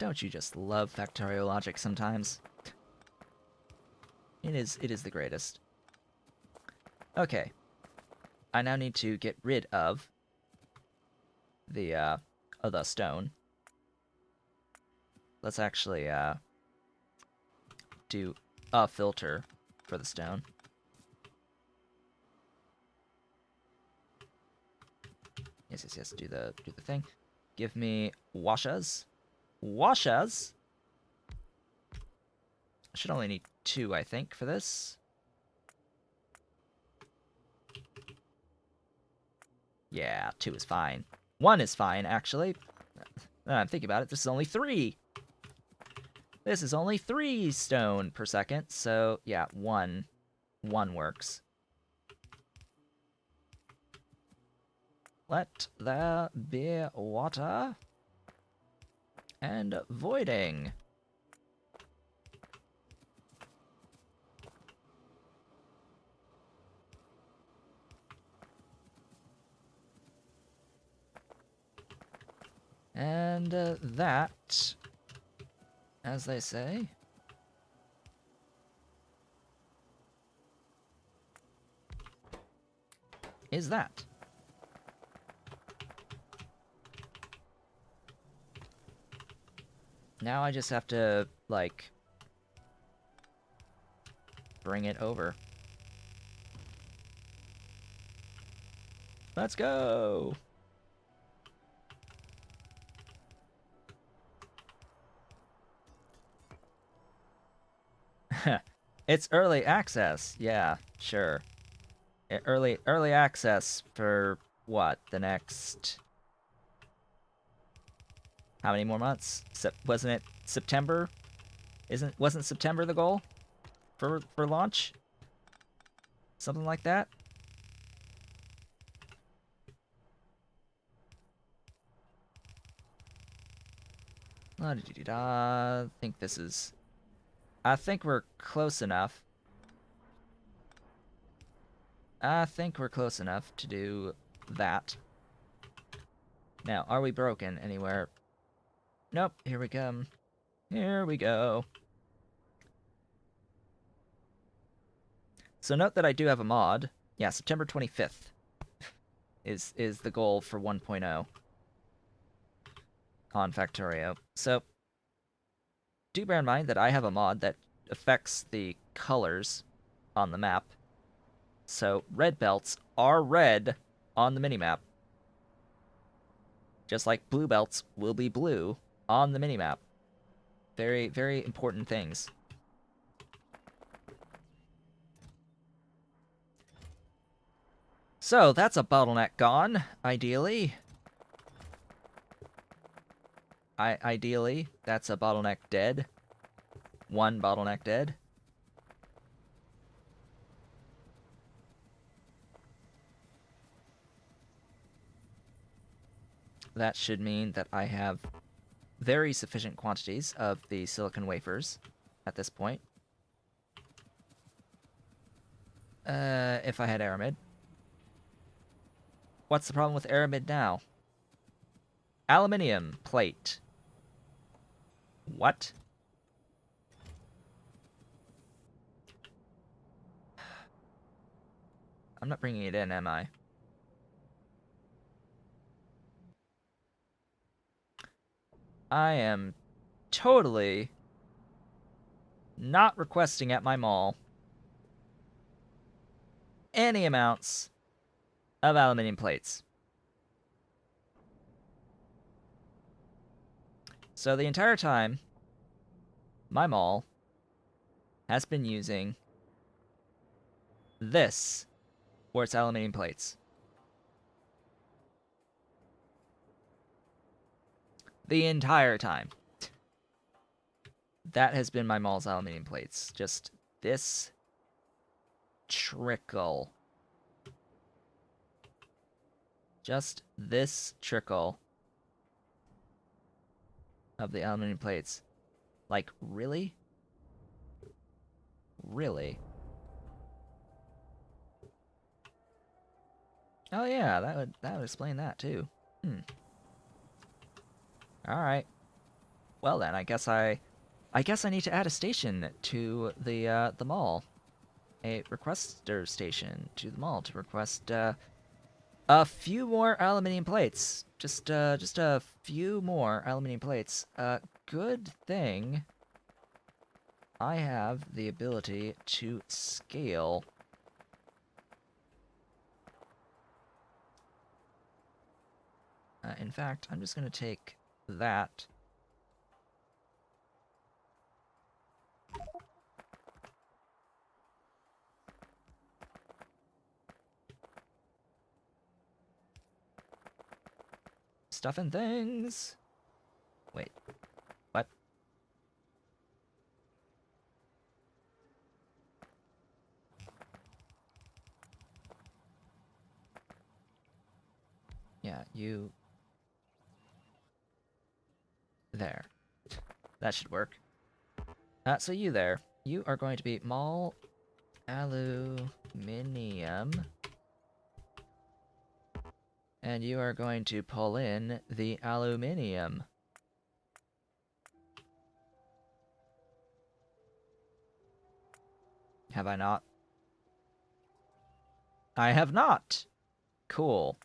Don't you just love Factorio logic sometimes? It is the greatest. Okay. I now need to get rid of the stone. Let's actually do a filter for the stone. Yes. Do the thing. Give me washas. Washas. I should only need 2, I think, for this. Yeah, 2 is fine. 1 is fine, actually. Now I'm thinking about it, this is only 3. This is only 3 stone per second, so yeah, 1 works. Let there be water and voiding. And that, as they say, is that. Now I just have to, like, bring it over. Let's go! It's early access. Yeah, sure. Early access for what? The next... How many more months? Wasn't it September? Wasn't September the goal for launch? Something like that? I think this is... I think we're close enough. I think we're close enough to do that. Now, are we broken anywhere? Nope, here we come. Here we go. So note that I do have a mod. Yeah, September 25th is the goal for 1.0 on Factorio. So do bear in mind that I have a mod that affects the colors on the map. So red belts are red on the minimap. Just like blue belts will be blue on the minimap. Very, very important things. So that's a bottleneck gone, ideally. Ideally, that's a bottleneck dead. 1 bottleneck dead. That should mean that I have very sufficient quantities of the silicon wafers at this point. If I had aramid. What's the problem with aramid now? Aluminium plate. What? I'm not bringing it in, am I? I am totally not requesting at my mall any amounts of aluminium plates. So the entire time, my mall has been using this for its aluminium plates. The entire time. That has been my mall's aluminium plates. Just this trickle. Just this trickle of the aluminium plates. Like, really? Really? Oh yeah, that would explain that too. Alright. Well then, I guess I need to add a station to the mall. A requester station to the mall to request a few more aluminium plates. Just a few more aluminium plates. Good thing I have the ability to scale. In fact, I'm just going to take that. Stuff and things. Wait, what? Yeah, you... There. That should work. So you there. You are going to be mall aluminium. And you are going to pull in the aluminium. Have I not? I have not! Cool.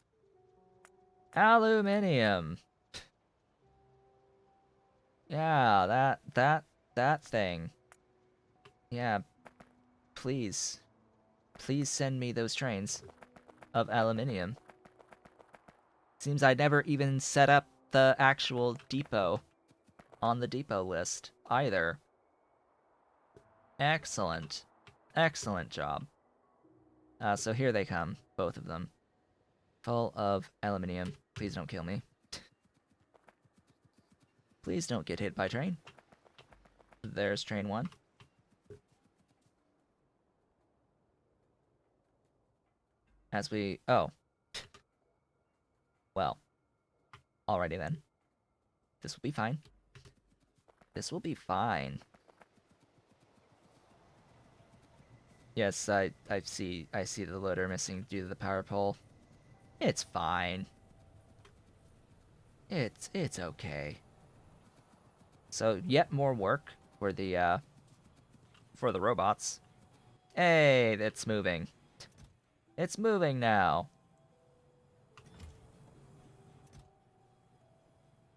Aluminium. Yeah, that thing. Yeah, please. Please send me those trains of aluminium. Seems I never even set up the actual depot on the depot list either. Excellent. Excellent job. So here they come, both of them. Full of aluminium. Please don't kill me. Please don't get hit by train. There's train one. As we... Oh. Well. Alrighty then. This will be fine. This will be fine. Yes, I see the loader missing due to the power pole. It's fine. It's okay. So yet more work for the robots. Hey, it's moving. It's moving now.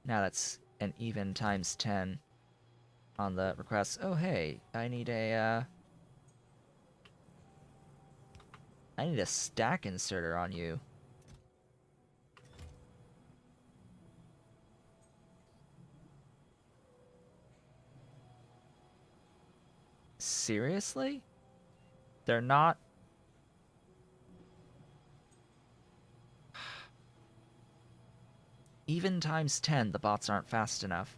Now that's an even times 10 on the request. Oh hey, I need a stack inserter on you. Seriously? They're not... Even times 10, the bots aren't fast enough.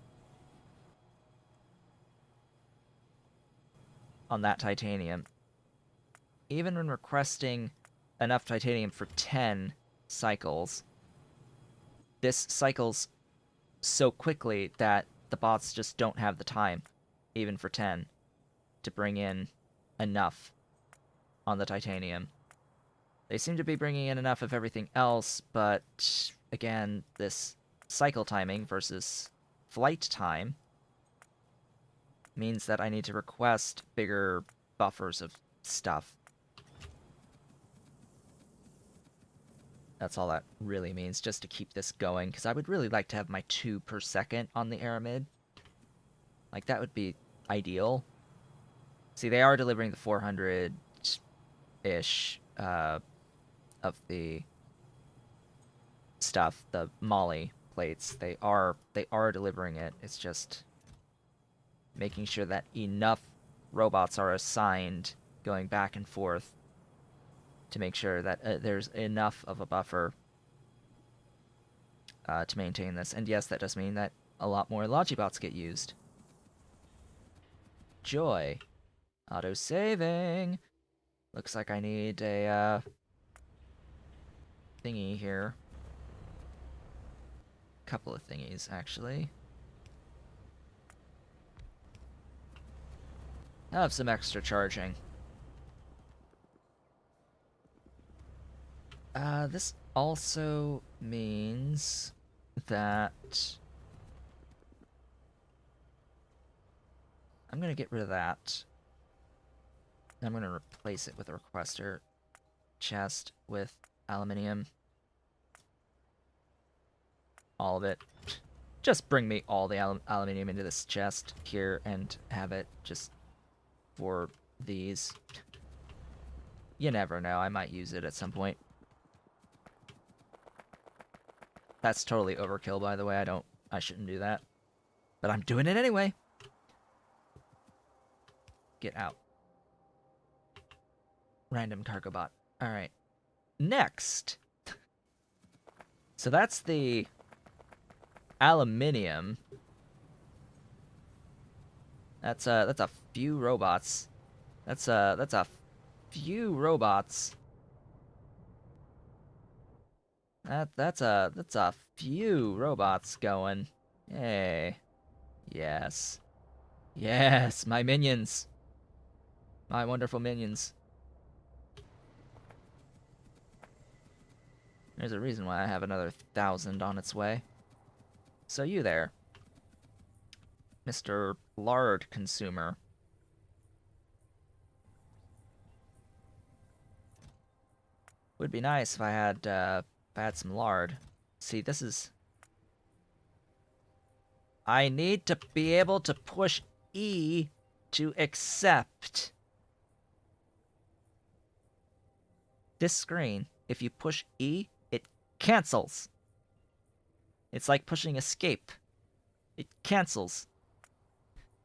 On that titanium. Even when requesting enough titanium for 10 cycles, this cycles so quickly that the bots just don't have the time, even for 10, to bring in enough on the titanium. They seem to be bringing in enough of everything else, but again, this cycle timing versus flight time means that I need to request bigger buffers of stuff. That's all that really means, just to keep this going, because I would really like to have my 2 per second on the Aramid. Like, that would be ideal. See, they are delivering the 400-ish of the stuff, the Molly plates. They are delivering it. It's just making sure that enough robots are assigned going back and forth to make sure that there's enough of a buffer to maintain this. And yes, that does mean that a lot more Logibots get used. Joy. Auto-saving. Looks like I need a thingy here. Couple of thingies, actually. I'll have some extra charging. This also means that I'm gonna get rid of that. I'm gonna replace it with a requester chest with aluminium. All of it. Just bring me all the aluminium into this chest here and have it just for these. You never know, I might use it at some point. That's totally overkill, by the way. I shouldn't do that. But I'm doing it anyway. Get out. Random cargo bot. Alright. Next. So that's the aluminium. That's a few robots. That's a few robots. That's a few robots going. Yay. Yes. Yes, my minions. My wonderful minions. There's a reason why I have another 1,000 on its way. So you there, Mr. Lard Consumer. Would be nice if I had some lard. See, this is... I need to be able to push E to accept. This screen, if you push E, it cancels. It's like pushing escape. It cancels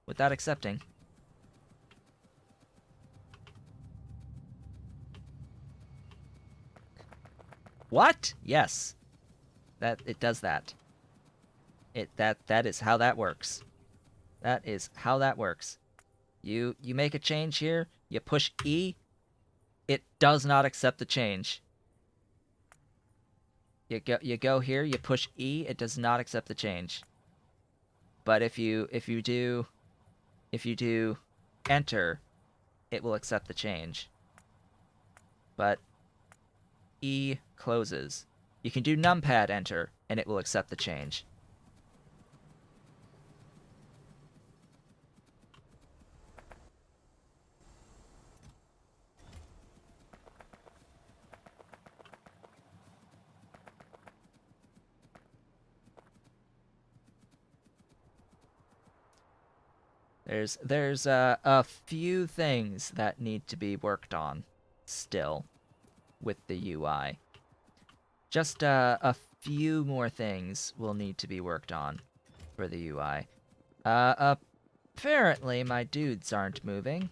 without accepting. What? Yes. It does that. That is how that works. That is how that works. You make a change here, you push E, it does not accept the change. You go here, you push E, it does not accept the change. But if you do enter, it will accept the change. But E closes. You can do numpad enter, and it will accept the change. There's a few things that need to be worked on still with the UI. Just a few more things will need to be worked on for the UI. Apparently my dudes aren't moving.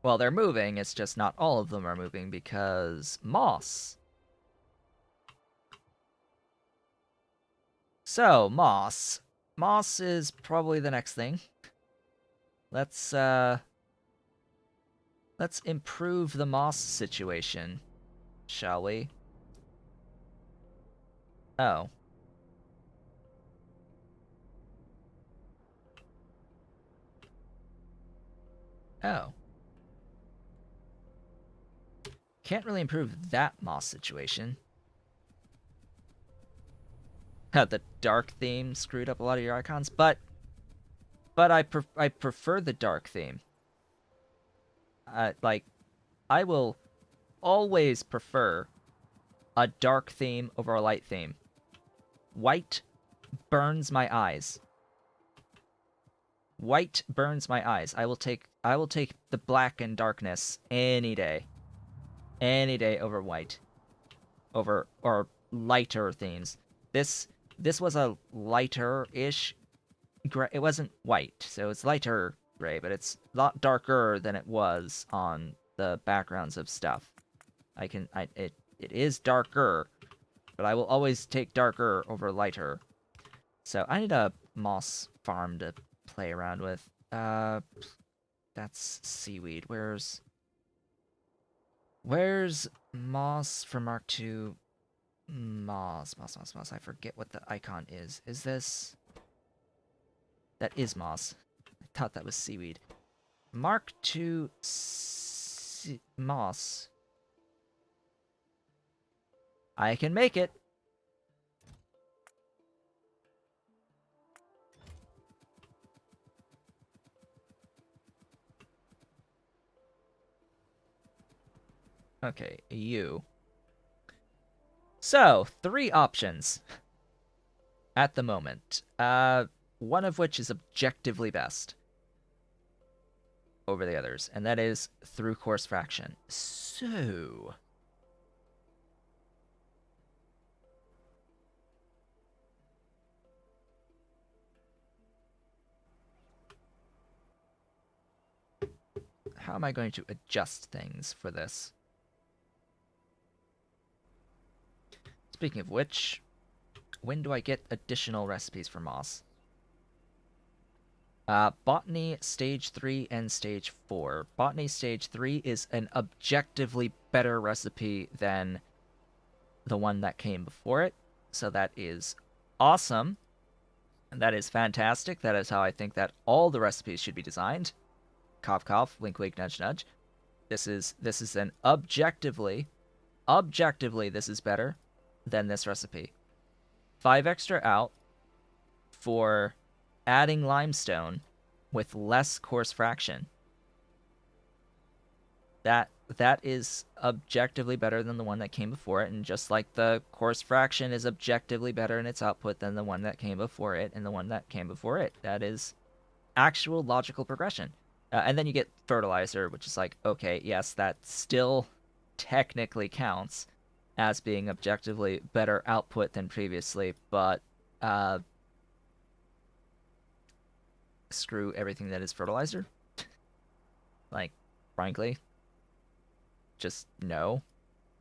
Well, they're moving, it's just not all of them are moving because moss. So, moss. Moss is probably the next thing. Let's improve the moss situation, shall we? Oh. Oh. Can't really improve that moss situation. The dark theme screwed up a lot of your icons, but I prefer the dark theme. Like, I will always prefer a dark theme over a light theme. White burns my eyes. White burns my eyes. I will take the black and darkness any day. Any day over white. Or lighter themes. This was a lighter-ish gray. It wasn't white, so it's lighter gray, but it's a lot darker than it was on the backgrounds of stuff. It is darker, but I will always take darker over lighter. So I need a moss farm to play around with. That's seaweed. Where's moss for Mark II? Moss. I forget what the icon is. Is this... That is moss. I thought that was seaweed. Mark II moss. I can make it. Okay, you. So, 3 options at the moment. One of which is objectively best over the others, and that is through course fraction. So, how am I going to adjust things for this? Speaking of which, when do I get additional recipes for moss? Botany Stage 3 and Stage 4. Botany Stage 3 is an objectively better recipe than the one that came before it, so that is awesome. That is fantastic. That is how I think that all the recipes should be designed. Cough cough, wink wink, nudge nudge. This is an objectively this is better than this recipe. 5 extra out for adding limestone with less coarse fraction. That is objectively better than the one that came before it, and just like the coarse fraction is objectively better in its output than the one that came before it and the one that came before it. That is actual logical progression. And then you get fertilizer, which is like, okay, yes, that still technically counts as being objectively better output than previously, but screw everything that is fertilizer. Like, frankly, just no.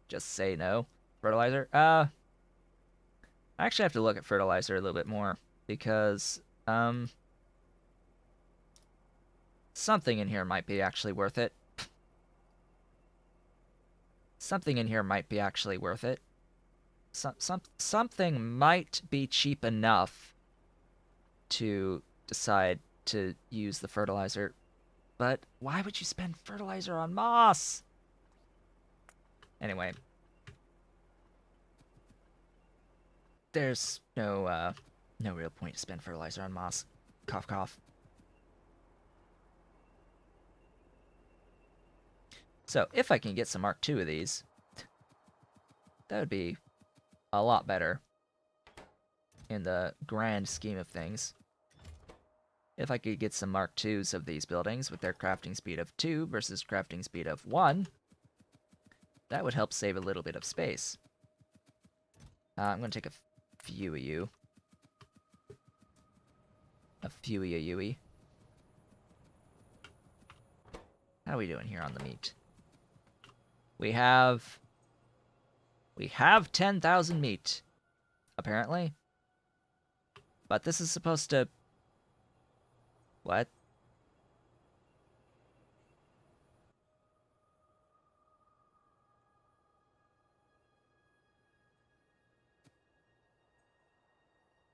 Just say no. Fertilizer? I actually have to look at fertilizer a little bit more because something in here might be actually worth it. Something in here might be actually worth it. Something might be cheap enough to decide to use the fertilizer. But why would you spend fertilizer on moss? Anyway, there's no real point to spend fertilizer on moss. Cough cough. So if I can get some Mark II of these, that would be a lot better in the grand scheme of things. If I could get some Mark IIs of these buildings with their crafting speed of 2 versus crafting speed of 1, that would help save a little bit of space. I'm going to take a few of you. A few of you. How are we doing here on the meat? We have 10,000 meat, apparently. But this is supposed to... What?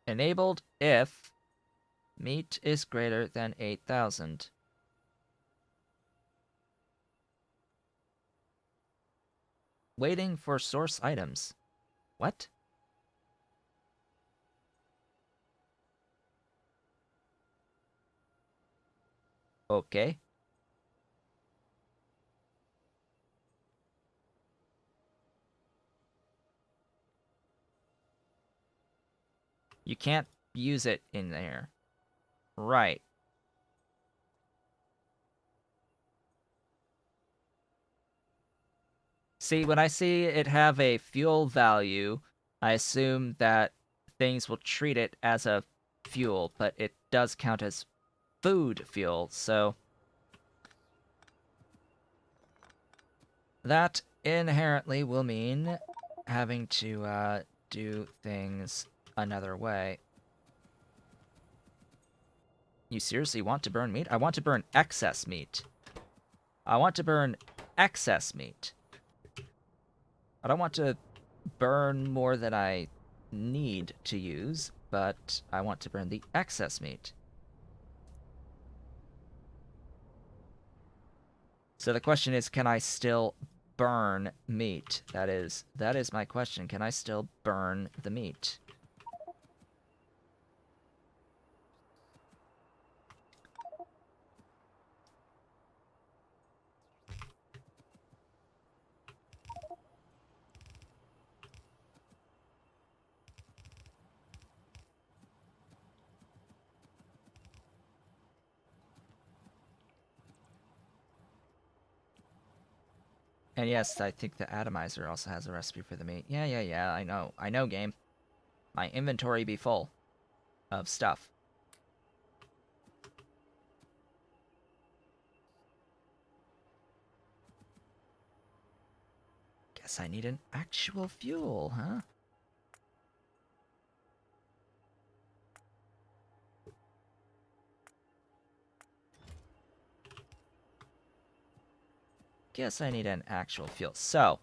Enabled if meat is greater than 8,000. Waiting for source items. What? Okay. You can't use it in there. Right. See, when I see it have a fuel value, I assume that things will treat it as a fuel, but it does count as food fuel, so that inherently will mean having to do things another way. You seriously want to burn meat? I want to burn excess meat. I want to burn excess meat. I don't want to burn more than I need to use, but I want to burn the excess meat. So the question is, can I still burn meat? That is my question. Can I still burn the meat? And yes, I think the atomizer also has a recipe for the meat. Yeah, I know. I know, game. My inventory be full of stuff. Guess I need an actual fuel, huh? Guess I need an actual fuel. So,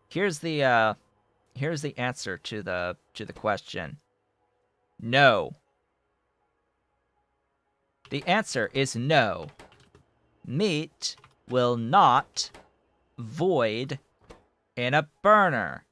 here's the answer to the question. No. The answer is no. Meat will not void in a burner.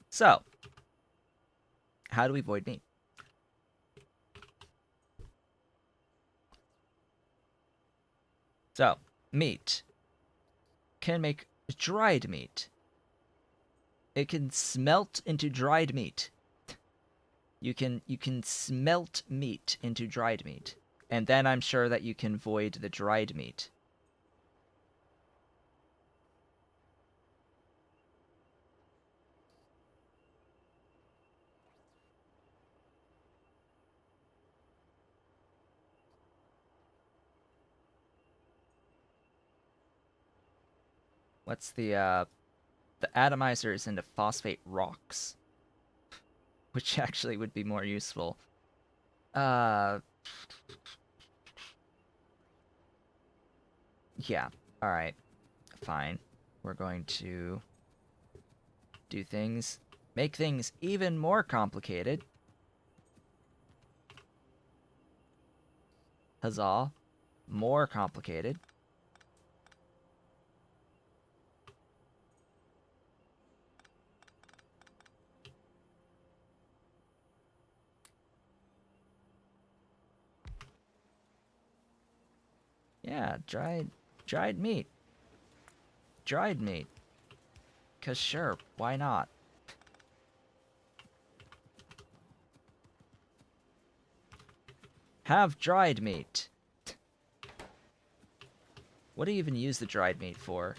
So, how do we void meat? So, meat can make dried meat. It can smelt into dried meat. You can smelt meat into dried meat. And then I'm sure that you can void the dried meat. What's the atomizer is into phosphate rocks, which actually would be more useful. Uh, yeah. All right. Fine. We're going to do things, make things even more complicated. Huzzah. More complicated. Yeah, dried meat. Dried meat. 'Cause sure, why not? Have dried meat. What do you even use the dried meat for?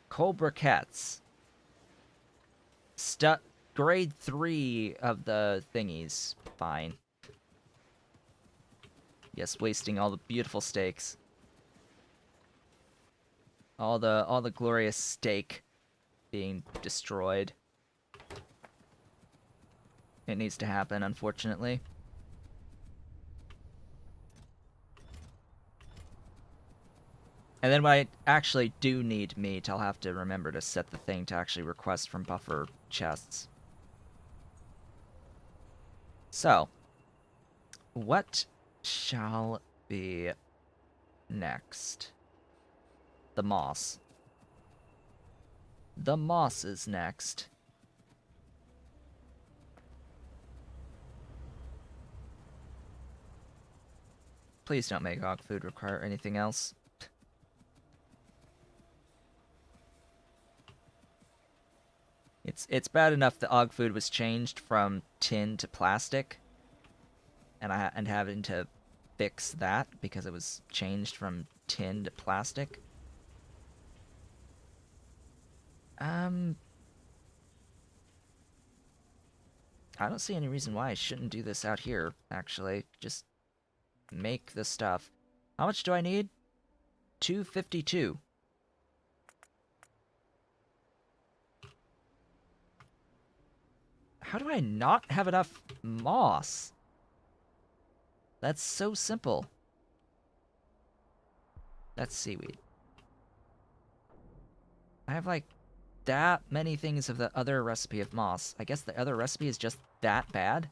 Cold briquettes. Grade 3 of the thingies. Fine. Yes, wasting all the beautiful steaks. All the glorious steak being destroyed. It needs to happen, unfortunately. And then when I actually do need meat, I'll have to remember to set the thing to actually request from buffer chests. So, what shall be next? The moss. The moss is next. Please don't make hog food require anything else. It's bad enough the og food was changed from tin to plastic, and having to fix that because it was changed from tin to plastic. I don't see any reason why I shouldn't do this out here, actually. Just make the stuff. How much do I need? 252. How do I not have enough moss? That's so simple. That's seaweed. I have like that many things of the other recipe of moss. I guess the other recipe is just that bad?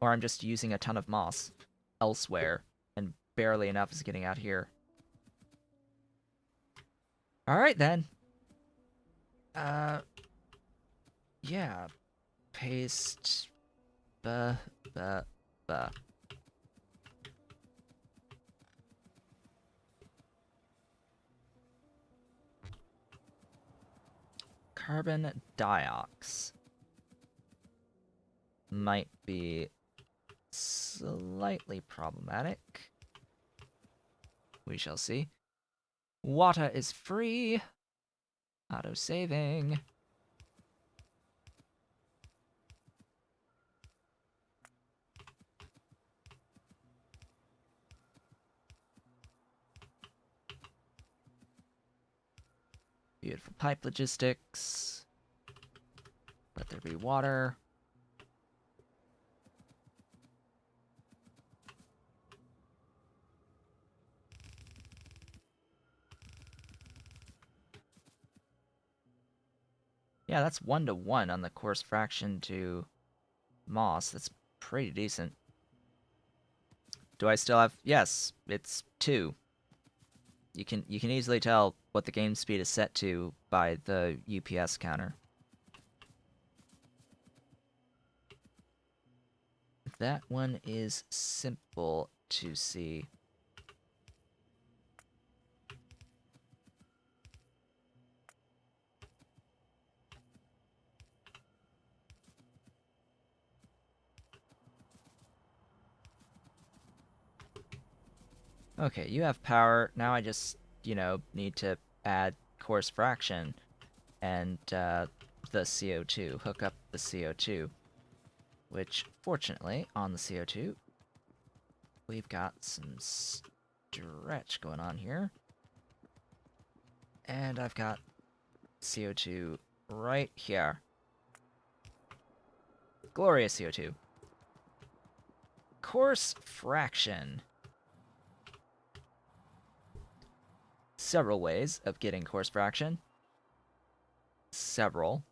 Or I'm just using a ton of moss elsewhere, and barely enough is getting out here. Alright then. Yeah. Paste. Buh. Buh. Buh. Carbon diox might be slightly problematic. We shall see. Water is free. Auto-saving. Beautiful pipe logistics. Let there be water. Yeah, that's 1-to-1 on the coarse fraction to moss. That's pretty decent. Do I still have... Yes, it's 2. You can easily tell what the game speed is set to by the UPS counter. That one is simple to see. Okay, you have power. Now I just, need to add coarse fraction and the CO2. Hook up the CO2. Which, fortunately, on the CO2, we've got some stretch going on here. And I've got CO2 right here. Glorious CO2. Coarse fraction. Several ways of getting coarse fraction. Several.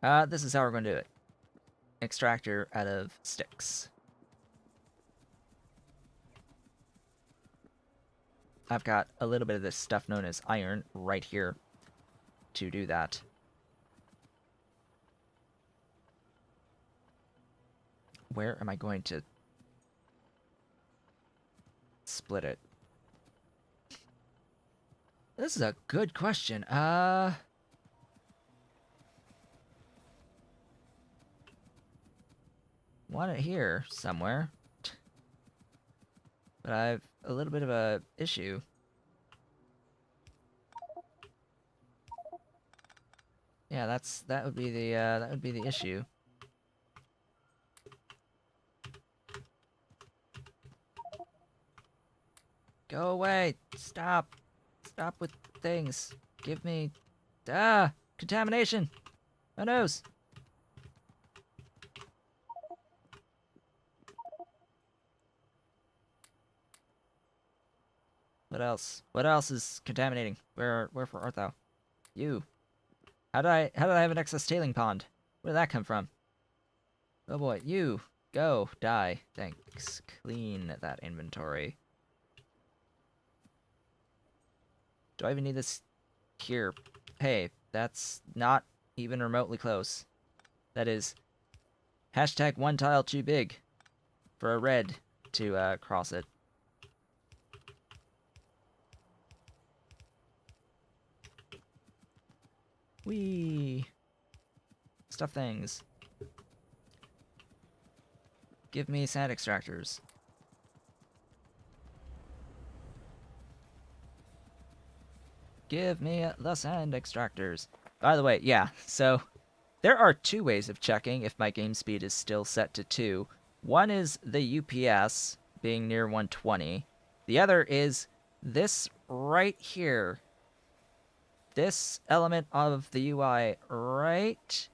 This is how we're going to do it. Extractor out of sticks. I've got a little bit of this stuff known as iron right here to do that. Where am I going to split it? This is a good question. Want it here somewhere. But I have a little bit of a issue. Yeah, that would be the issue. Go away! Stop! Stop with things. Give me... Contamination! My nose! What else? What else is contaminating? Where art thou? You. How did I have an excess tailing pond? Where did that come from? Oh boy, you. Go. Die. Thanks. Clean that inventory. Do I even need this here? Hey, that's not even remotely close. That is hashtag 1 tile too big for a red to cross it. Whee! Stuff things. Give me sand extractors. Give me the sand extractors. By the way, yeah, so there are 2 ways of checking if my game speed is still set to 2. One is the UPS being near 120. The other is this right here. This element of the UI right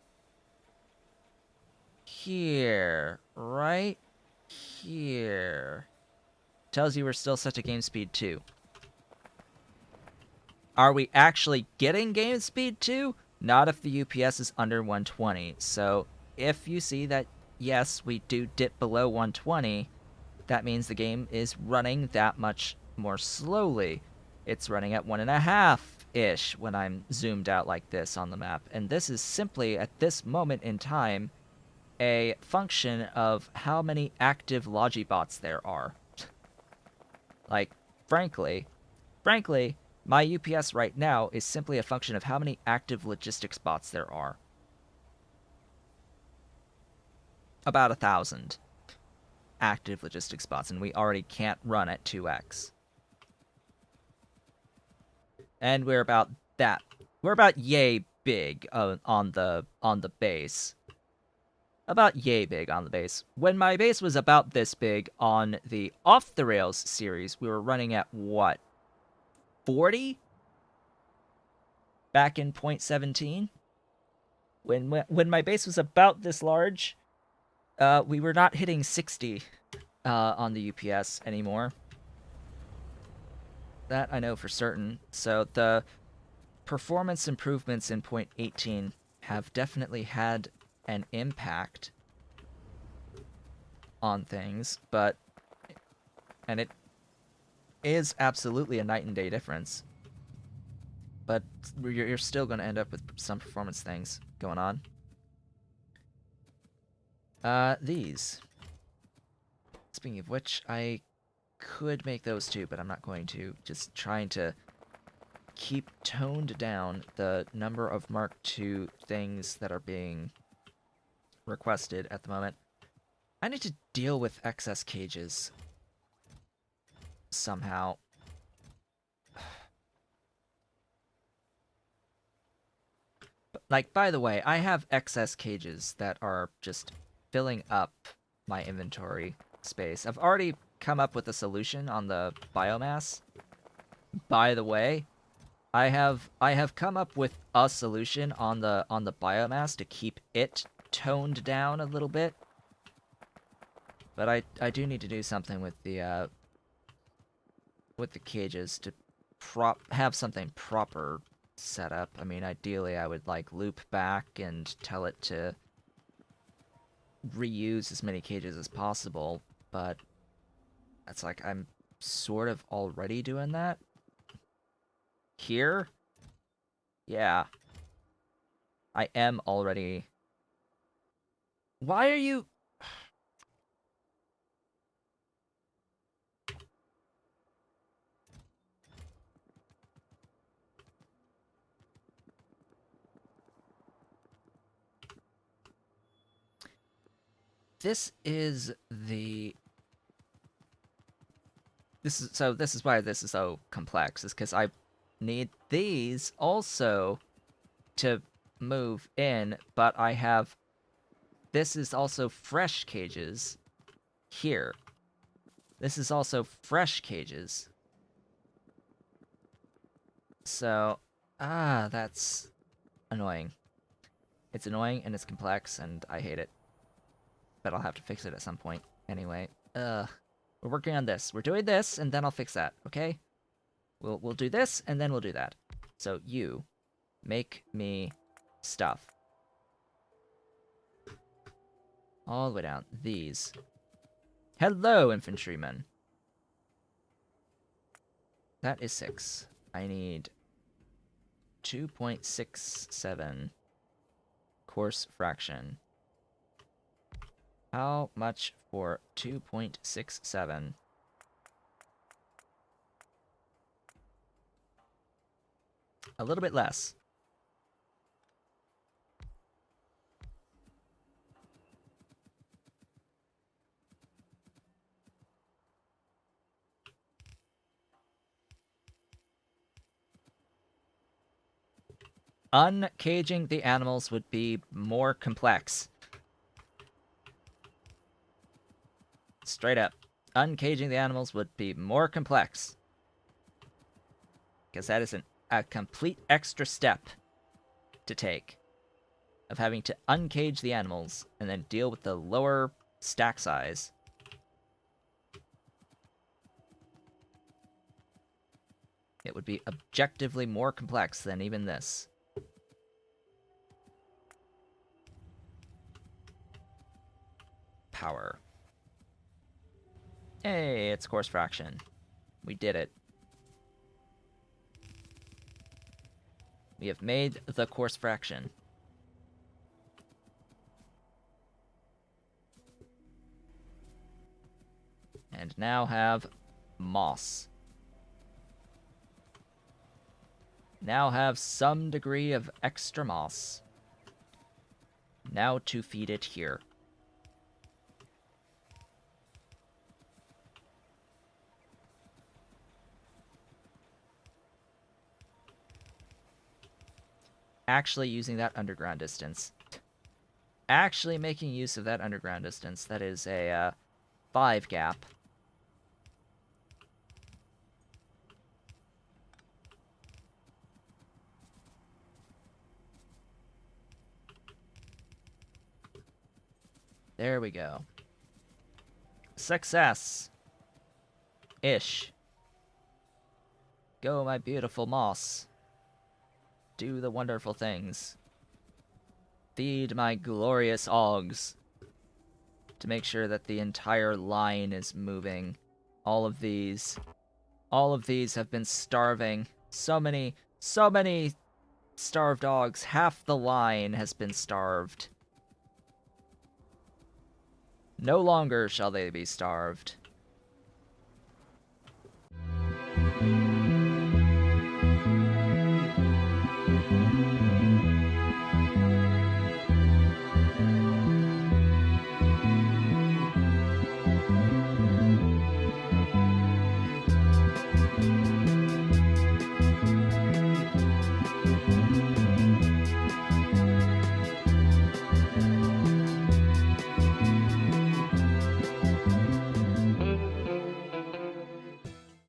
here. Right here. Tells you we're still set to game speed 2. Are we actually getting game speed 2? Not if the UPS is under 120. So if you see that, yes, we do dip below 120, that means the game is running that much more slowly. It's running at 1.5. ish when I'm zoomed out like this on the map. And this is simply, at this moment in time, a function of how many active Logibots there are. Like, frankly, my UPS right now is simply a function of how many active logistics bots there are. About 1,000 active logistics bots, and we already can't run at 2x. And we're about that. We're about yay big on the base. About yay big on the base. When my base was about this big on the Off the Rails series, we were running at what? 40? Back in 0.17? When my base was about this large, we were not hitting 60 on the UPS anymore. That I know for certain. So the performance improvements in 0.18 have definitely had an impact on things, and it is absolutely a night and day difference. But you're still going to end up with some performance things going on. These. Speaking of which, I could make those too, but I'm not going to. Just trying to keep toned down the number of Mark II things that are being requested at the moment. I need to deal with excess cages somehow. Like, by the way, I have excess cages that are just filling up my inventory space. I've already come up with a solution on the biomass. By the way, I have come up with a solution on the biomass to keep it toned down a little bit. But I do need to do something with the cages to have something proper set up. I mean, ideally I would like loop back and tell it to reuse as many cages as possible, but that's like I'm sort of already doing that. Here? Yeah. I am already... Why are you... This is the... This is why this is so complex, is because I need these also to move in, but I have... This is also fresh cages here. This is also fresh cages. So, that's annoying. It's annoying and it's complex and I hate it. But I'll have to fix it at some point. Anyway, we're working on this. We're doing this and then I'll fix that, okay? We'll do this and then we'll do that. So you make me stuff. All the way down. These. Hello, infantrymen. That is 6. I need 2.67 course fraction. How much for 2.67? A little bit less. Uncaging the animals would be more complex. Straight up. Uncaging the animals would be more complex. Because that is a complete extra step to take. Of having to uncage the animals and then deal with the lower stack size. It would be objectively more complex than even this. Power. Hey, it's course fraction. We did it. We have made the course fraction. And now have moss. Now have some degree of extra moss. Now to feed it here. Actually using that underground distance. Actually making use of that underground distance. That is a 5 gap. There we go. Success. Ish. Go, my beautiful moss. Do the wonderful things. Feed my glorious Augs. To make sure that the entire line is moving. All of these have been starving. So many starved Augs. Half the line has been starved. No longer shall they be starved.